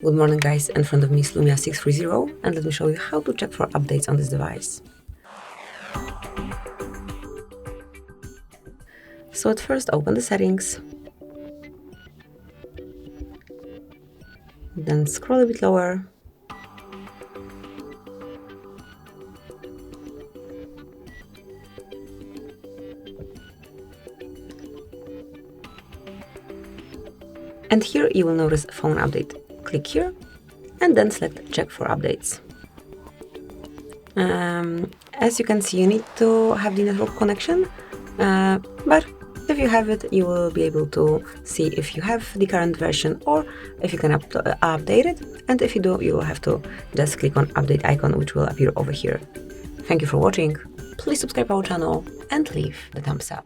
Good morning guys, in front of me is Lumia 630 and let me show you how to check for updates on this device. So at first open the settings, then scroll a bit lower, and here you will notice phone update. Click here and then select check for updates. As you can see, you need to have the network connection, but if you have it, you will be able to see if you have the current version or if you can update it. And if you do, you will have to just click on update icon, which will appear over here. Thank you for watching. Please subscribe our channel and leave the thumbs up.